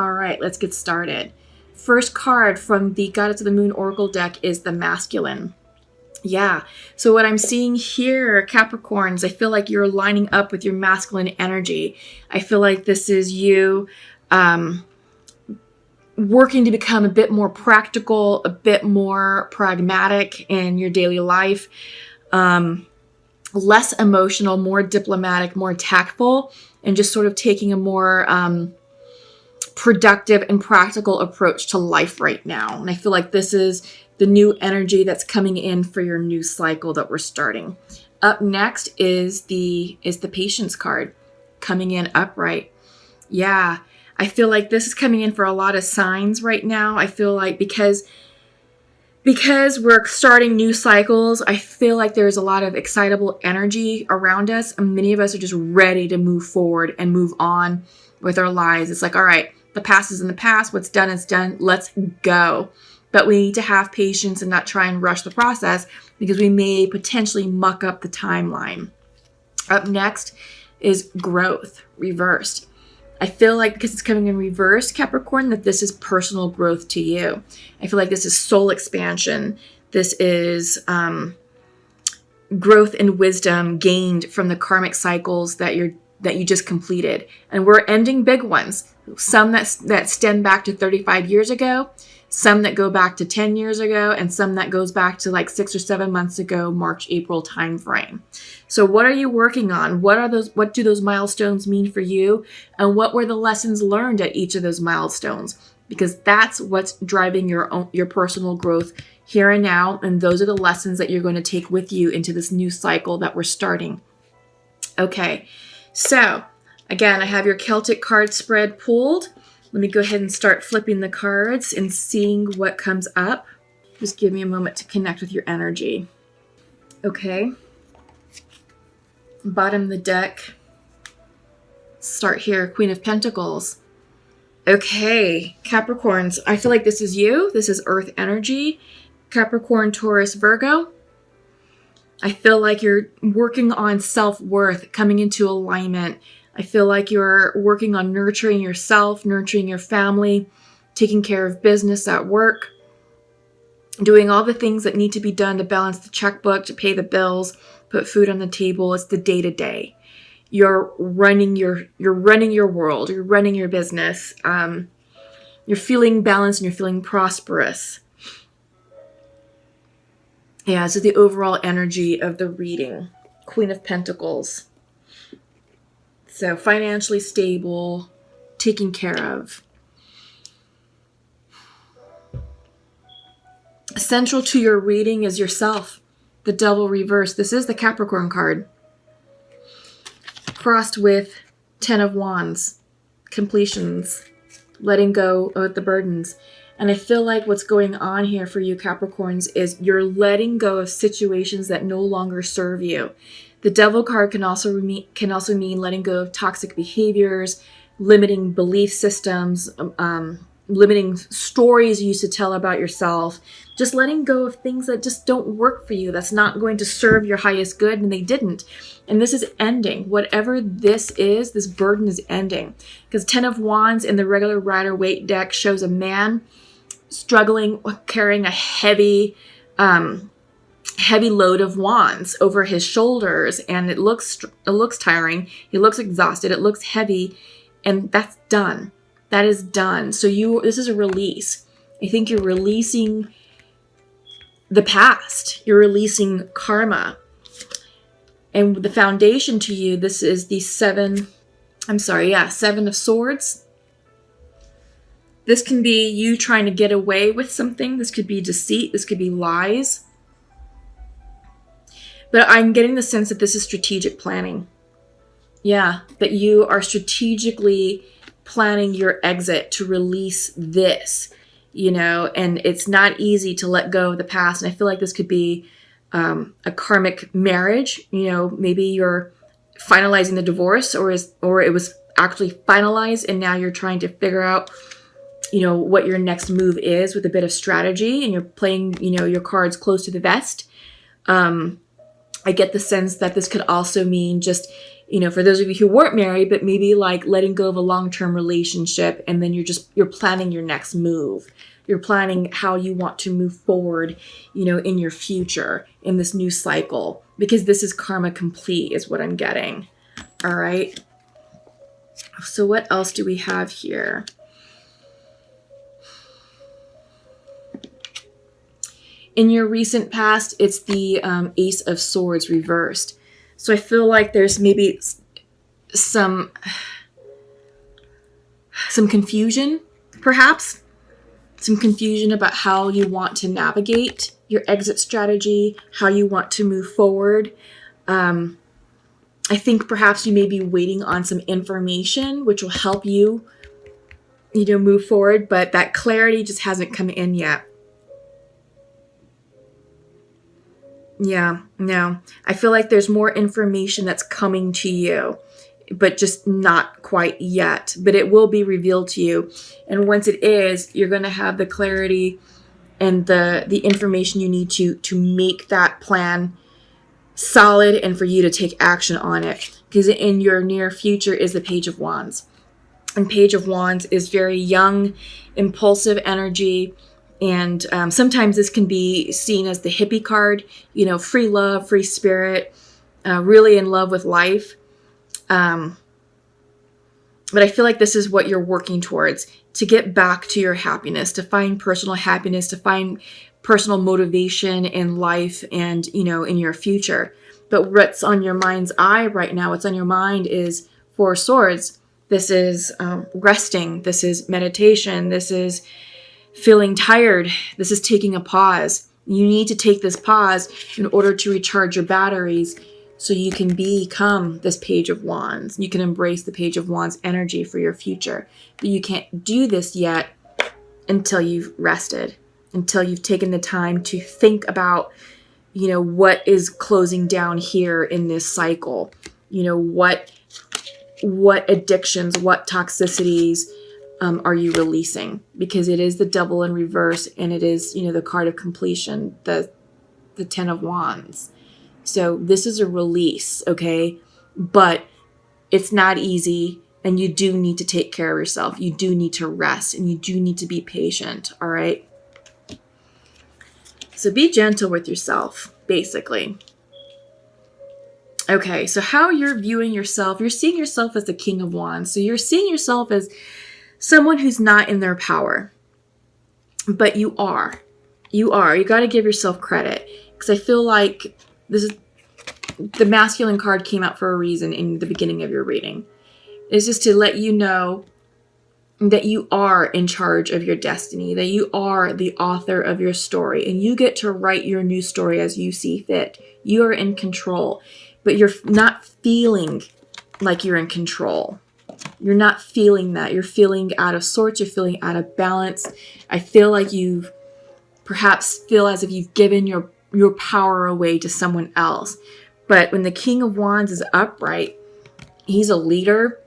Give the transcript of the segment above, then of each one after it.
All right, let's get started. First card from the Goddess of the Moon Oracle deck is the Masculine. Yeah, so what I'm seeing here, Capricorns, I feel like you're lining up with your masculine energy. I feel like this is you working to become a bit more practical, a bit more pragmatic in your daily life, less emotional, more diplomatic, more tactful, and just sort of taking a more productive and practical approach to life right now. And I feel like this is the new energy that's coming in for your new cycle that we're starting. Up next is the Patience card coming in upright. Yeah, I feel like this is coming in for a lot of signs right now. I feel like because we're starting new cycles, I feel like there's a lot of excitable energy around us, and many of us are just ready to move forward and move on with our lives. It's like, all right, the past is in the past. What's done is done. Let's go. But we need to have patience and not try and rush the process because we may potentially muck up the timeline. Up next is Growth, reversed. I feel like because it's coming in reverse, Capricorn, that this is personal growth to you. I feel like this is soul expansion. This is growth and wisdom gained from the karmic cycles that you just completed. And we're ending big ones. Some that stem back to 35 years ago, some that go back to 10 years ago, and some that goes back to like 6 or 7 months ago, March, April timeframe. So what are you working on? What do those milestones mean for you? And what were the lessons learned at each of those milestones? Because that's what's driving your personal growth here and now. And those are the lessons that you're going to take with you into this new cycle that we're starting. Okay, so again, I have your Celtic card spread pulled. Let me go ahead and start flipping the cards and seeing what comes up. Just give me a moment to connect with your energy. Okay. Bottom of the deck. Start here, Queen of Pentacles. Okay, Capricorns, I feel like this is you. This is Earth energy. Capricorn, Taurus, Virgo. I feel like you're working on self-worth, coming into alignment. I feel like you're working on nurturing yourself, nurturing your family, taking care of business at work, doing all the things that need to be done to balance the checkbook, to pay the bills, put food on the table. It's the day-to-day. You're running your world. You're running your business. You're feeling balanced and you're feeling prosperous. Yeah, so the overall energy of the reading. Queen of Pentacles. So financially stable, taken care of. Central to your reading is yourself. The Devil reversed. This is the Capricorn card. Crossed with 10 of Wands. Completions. Letting go of the burdens. And I feel like what's going on here for you Capricorns is you're letting go of situations that no longer serve you. The Devil card can also mean letting go of toxic behaviors, limiting belief systems, limiting stories you used to tell about yourself, just letting go of things that just don't work for you, that's not going to serve your highest good, and they didn't. And this is ending. Whatever this is, this burden is ending. Because 10 of Wands in the regular Rider-Waite deck shows a man struggling with carrying a heavy load of wands over his shoulders, and it looks tiring. He looks exhausted. It looks heavy, and that's done. That is done. So this is a release. I think you're releasing the past. You're releasing karma. And the foundation to you, this is the Seven of Swords. This can be you trying to get away with something. This could be deceit. This could be lies. But I'm getting the sense that this is strategic planning. Yeah, that you are strategically planning your exit to release this, and it's not easy to let go of the past. And I feel like this could be a karmic marriage. Maybe you're finalizing the divorce or it was actually finalized and now you're trying to figure out what your next move is with a bit of strategy, and you're playing your cards close to the vest. I get the sense that this could also mean just For those of you who weren't married, but maybe like letting go of a long-term relationship, and then you're planning your next move. You're planning how you want to move forward, in your future, in this new cycle, because this is karma complete is what I'm getting. All right. So what else do we have here? In your recent past, it's the Ace of Swords reversed. So I feel like there's maybe some confusion, perhaps. Some confusion about how you want to navigate your exit strategy, how you want to move forward. I think perhaps you may be waiting on some information which will help you, move forward, but that clarity just hasn't come in yet. Yeah, no. I feel like there's more information that's coming to you, but just not quite yet. But it will be revealed to you. And once it is, you're going to have the clarity and the information you need to make that plan solid and for you to take action on it. Because in your near future is the Page of Wands. And Page of Wands is very young, impulsive energy. And sometimes this can be seen as the hippie card, free love, free spirit, really in love with life. But I feel like this is what you're working towards, to get back to your happiness, to find personal happiness, to find personal motivation in life and, in your future. But what's on your mind's eye right now, what's on your mind is Four of Swords. This is resting. This is meditation. This is feeling tired. This is taking a pause. You need to take this pause in order to recharge your batteries so you can become this Page of Wands. You can embrace the Page of Wands energy for your future. But you can't do this yet until you've rested, until you've taken the time to think about, what is closing down here in this cycle. What addictions, what toxicities, are you releasing? Because it is the Devil in reverse, and it is, the card of completion, the Ten of Wands. So this is a release, okay? But it's not easy, and you do need to take care of yourself. You do need to rest, and you do need to be patient, all right? So be gentle with yourself, basically. Okay, so how you're viewing yourself, you're seeing yourself as the King of Wands. So you're seeing yourself as someone who's not in their power, but you are. You got to give yourself credit, because I feel like this is the masculine card came out for a reason in the beginning of your reading. It's just to let you know that you are in charge of your destiny, that you are the author of your story, and you get to write your new story as you see fit. You are in control, but you're not feeling like you're in control. You're not feeling that. You're feeling out of sorts. You're feeling out of balance. I feel like you perhaps feel as if you've given your power away to someone else. But when the King of Wands is upright, he's a leader.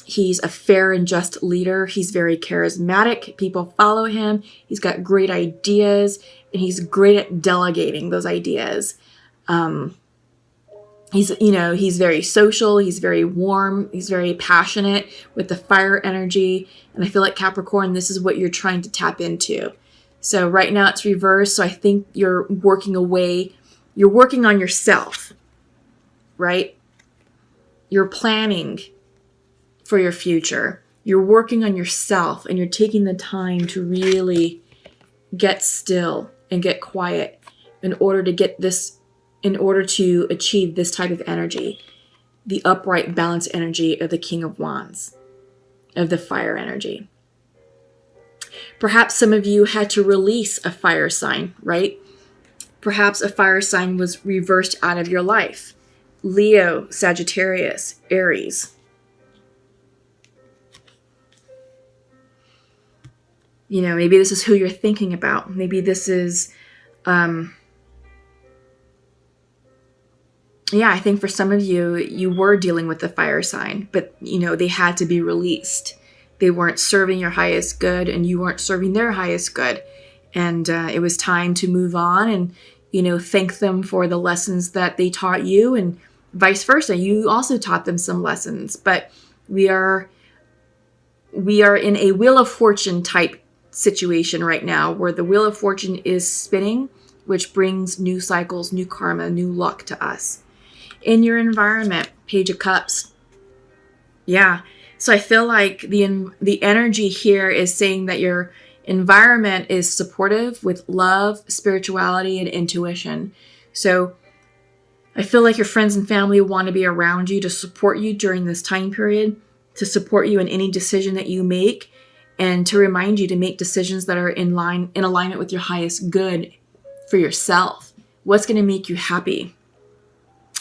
He's a fair and just leader. He's very charismatic. People follow him. He's got great ideas, and he's great at delegating those ideas. He's very social. He's very warm. He's very passionate with the fire energy. And I feel like Capricorn, this is what you're trying to tap into. So right now it's reversed. So I think you're working on yourself, right? You're planning for your future. You're working on yourself, and you're taking the time to really get still and get quiet in order to achieve this type of energy, the upright, balanced energy of the King of Wands, of the fire energy. Perhaps some of you had to release a fire sign, right? Perhaps a fire sign was reversed out of your life. Leo, Sagittarius, Aries. Maybe this is who you're thinking about. Maybe this is, I think for some of you, you were dealing with the fire sign, but, they had to be released. They weren't serving your highest good, and you weren't serving their highest good. And it was time to move on and, thank them for the lessons that they taught you, and, vice versa. You also taught them some lessons, but we are in a Wheel of Fortune type situation right now, where the Wheel of Fortune is spinning, which brings new cycles, new karma, new luck to us. In your environment, Page of Cups. Yeah. So I feel like the energy here is saying that your environment is supportive with love, spirituality, and intuition. So I feel like your friends and family want to be around you to support you during this time period, to support you in any decision that you make, and to remind you to make decisions that are in alignment with your highest good for yourself. What's going to make you happy?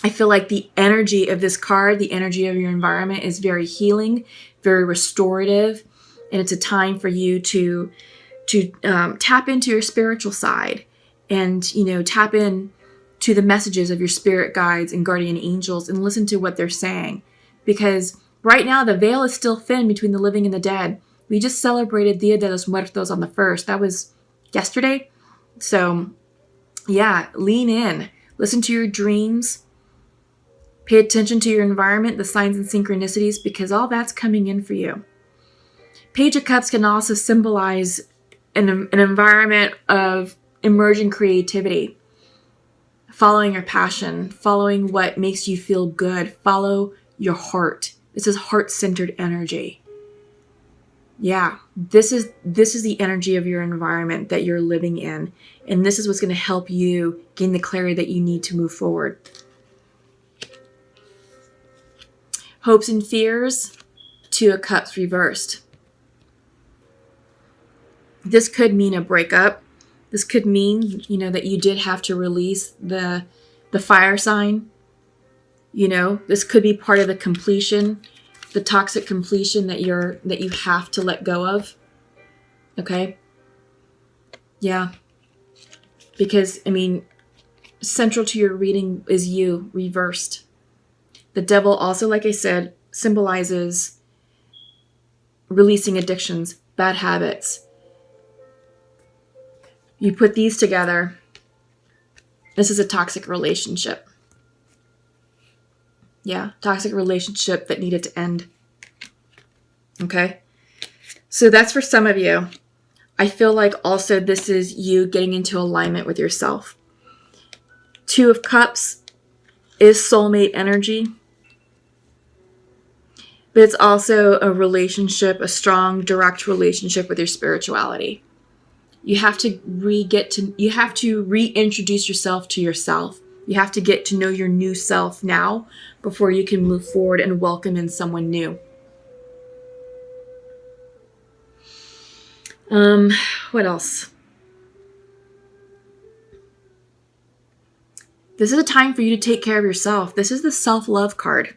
I feel like the energy of this card, the energy of your environment, is very healing, very restorative, and it's a time for you to tap into your spiritual side and, tap in to the messages of your spirit guides and guardian angels and listen to what they're saying. Because right now the veil is still thin between the living and the dead. We just celebrated Dia de los Muertos on the 1st. That was yesterday. So yeah, lean in, listen to your dreams, pay attention to your environment, the signs and synchronicities, because all that's coming in for you. Page of Cups can also symbolize an environment of emerging creativity, following your passion, following what makes you feel good, follow your heart. This is heart-centered energy. Yeah, this is the energy of your environment that you're living in, and this is what's going to help you gain the clarity that you need to move forward. Hopes and fears, Two of Cups reversed. This could mean a breakup. This could mean, that you did have to release the fire sign. This could be part of the completion, the toxic completion that you have to let go of. Okay? Yeah. Because, central to your reading is you reversed. The devil also, like I said, symbolizes releasing addictions, bad habits. You put these together. This is a toxic relationship. Yeah, toxic relationship that needed to end. Okay? So that's for some of you. I feel like also this is you getting into alignment with yourself. Two of Cups is soulmate energy. But it's also a relationship, a strong, direct relationship with your spirituality. You have to reintroduce yourself to yourself. You have to get to know your new self now before you can move forward and welcome in someone new. What else? This is a time for you to take care of yourself. This is the self-love card.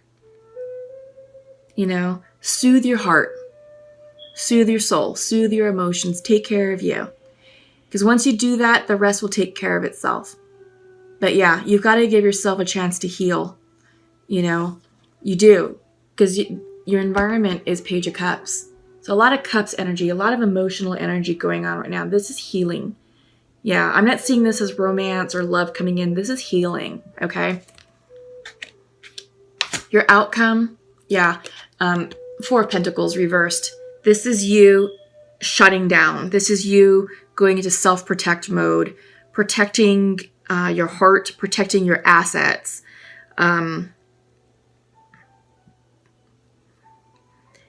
Soothe your heart, soothe your soul, soothe your emotions, take care of you. Because once you do that, the rest will take care of itself. But yeah, you've got to give yourself a chance to heal. You do. Because your environment is Page of Cups. So a lot of cups energy, a lot of emotional energy going on right now. This is healing. Yeah, I'm not seeing this as romance or love coming in. This is healing, okay? Your outcome, yeah. Four of Pentacles reversed. This is you shutting down. This is you going into self-protect mode, protecting your heart, protecting your assets.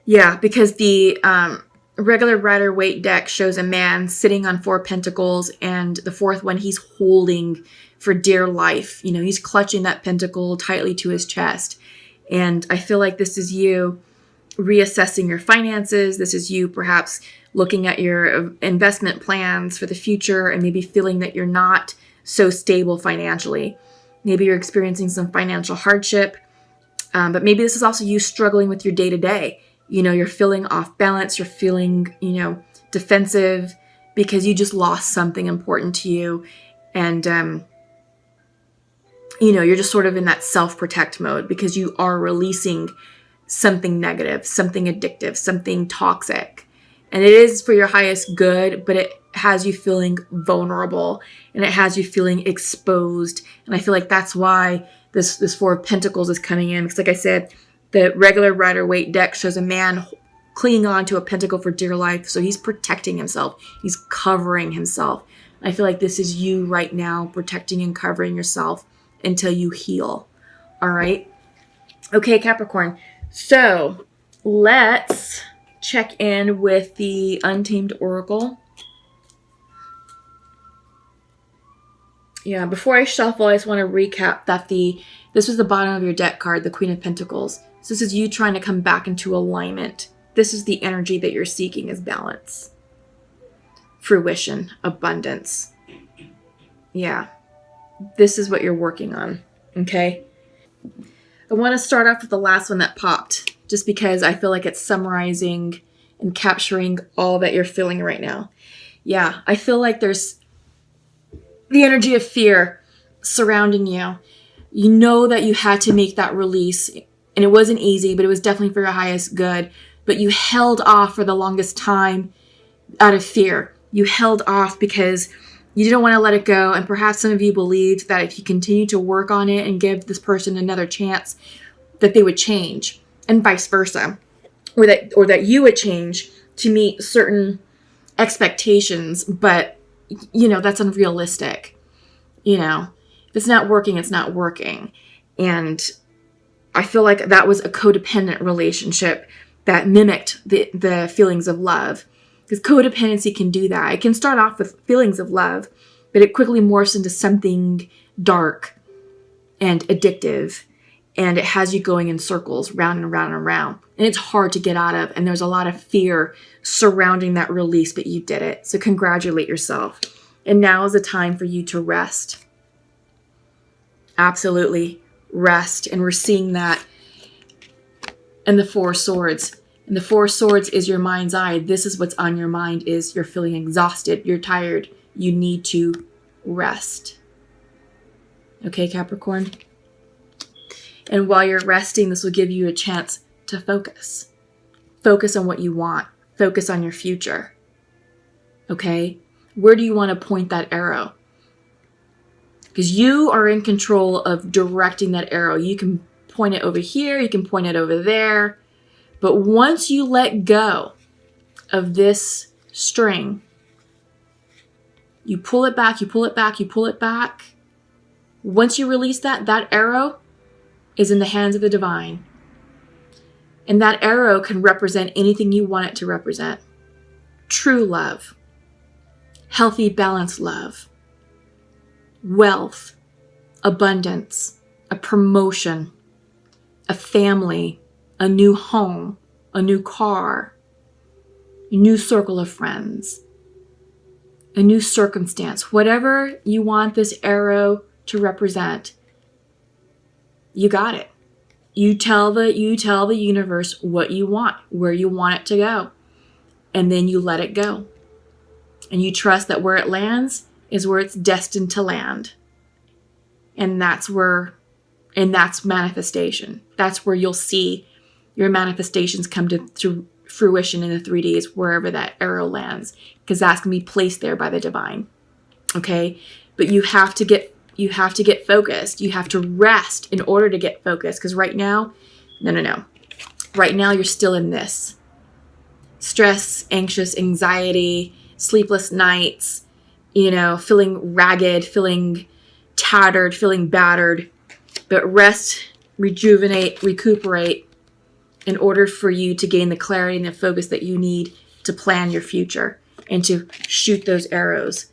Because the regular Rider-Waite deck shows a man sitting on Four Pentacles, and the fourth one he's holding for dear life. He's clutching that pentacle tightly to his chest. And I feel like this is you reassessing your finances. This is you perhaps looking at your investment plans for the future and maybe feeling that you're not so stable financially. Maybe you're experiencing some financial hardship, but maybe this is also you struggling with your day-to-day. You're feeling off balance. You're feeling, defensive because you just lost something important to you. And, you're just sort of in that self-protect mode because you are releasing something negative, something addictive, something toxic. And it is for your highest good, but it has you feeling vulnerable and it has you feeling exposed. And I feel like that's why this Four of Pentacles is coming in. Because like I said, the regular Rider-Waite deck shows a man clinging on to a pentacle for dear life. So he's protecting himself. He's covering himself. I feel like this is you right now, protecting and covering yourself until you heal. All right. Okay, Capricorn. So let's check in with the Untamed Oracle. Yeah, before I shuffle, I just want to recap that this was the bottom of your deck card, the Queen of Pentacles. So this is you trying to come back into alignment. This is the energy that you're seeking, is balance, fruition, abundance. Yeah, this is what you're working on, okay? I want to start off with the last one that popped, just because I feel like it's summarizing and capturing all that you're feeling right now. Yeah, I feel like there's the energy of fear surrounding you. You know that you had to make that release, and it wasn't easy, but it was definitely for your highest good. But you held off for the longest time out of fear. You held off because you didn't want to let it go. And perhaps some of you believed that if you continue to work on it and give this person another chance, that they would change, and vice versa. Or that you would change to meet certain expectations. But that's unrealistic. If it's not working, it's not working. And I feel like that was a codependent relationship that mimicked the feelings of love. Because codependency can do that. It can start off with feelings of love, but it quickly morphs into something dark and addictive. And it has you going in circles, round and round and round. And it's hard to get out of. And there's a lot of fear surrounding that release, but you did it. So congratulate yourself. And now is the time for you to rest. Absolutely rest. And we're seeing that in the Four Swords. And the Four Swords is your mind's eye. This is what's on your mind, is you're feeling exhausted. You're tired. You need to rest. Okay, Capricorn? And while you're resting, this will give you a chance to focus. Focus on what you want. Focus on your future. Okay? Where do you want to point that arrow? Because you are in control of directing that arrow. You can point it over here. You can point it over there. But once you let go of this string, you pull it back, you pull it back, you pull it back. Once you release that arrow is in the hands of the divine. And that arrow can represent anything you want it to represent. True love. Healthy, balanced love. Wealth. Abundance. A promotion. A family. A new home. A new car. A new circle of friends. A new circumstance. Whatever you want this arrow to represent, you got it. You tell the universe what you want, where you want it to go. And then you let it go. And you trust that where it lands is where it's destined to land. And that's manifestation. That's where you'll see your manifestations come to fruition in the 3Ds, wherever that arrow lands. Because that's going to be placed there by the divine. Okay? But you have to get focused. You have to rest in order to get focused. Because right now, no. Right now, you're still in this. Stress, anxious, anxiety, sleepless nights, feeling ragged, feeling tattered, feeling battered. But rest, rejuvenate, recuperate in order for you to gain the clarity and the focus that you need to plan your future and to shoot those arrows.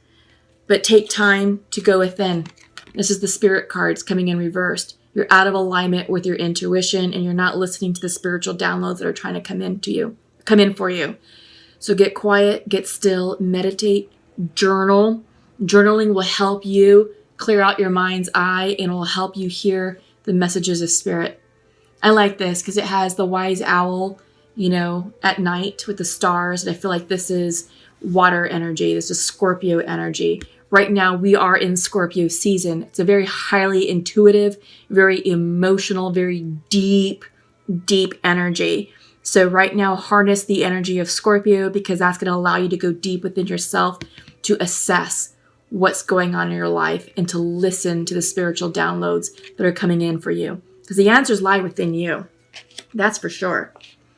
But take time to go within. This is the Spirit cards coming in reversed. You're out of alignment with your intuition, and you're not listening to the spiritual downloads that are trying to come in for you. So get quiet, get still, meditate, journal. Journaling will help you clear out your mind's eye, and it will help you hear the messages of spirit. I like this because it has the wise owl, at night with the stars. And I feel like this is water energy. This is Scorpio energy. Right now, we are in Scorpio season. It's a very highly intuitive, very emotional, very deep energy. So right now, harness the energy of Scorpio, because that's going to allow you to go deep within yourself to assess what's going on in your life and to listen to the spiritual downloads that are coming in for you. Because the answers lie within you. That's for sure.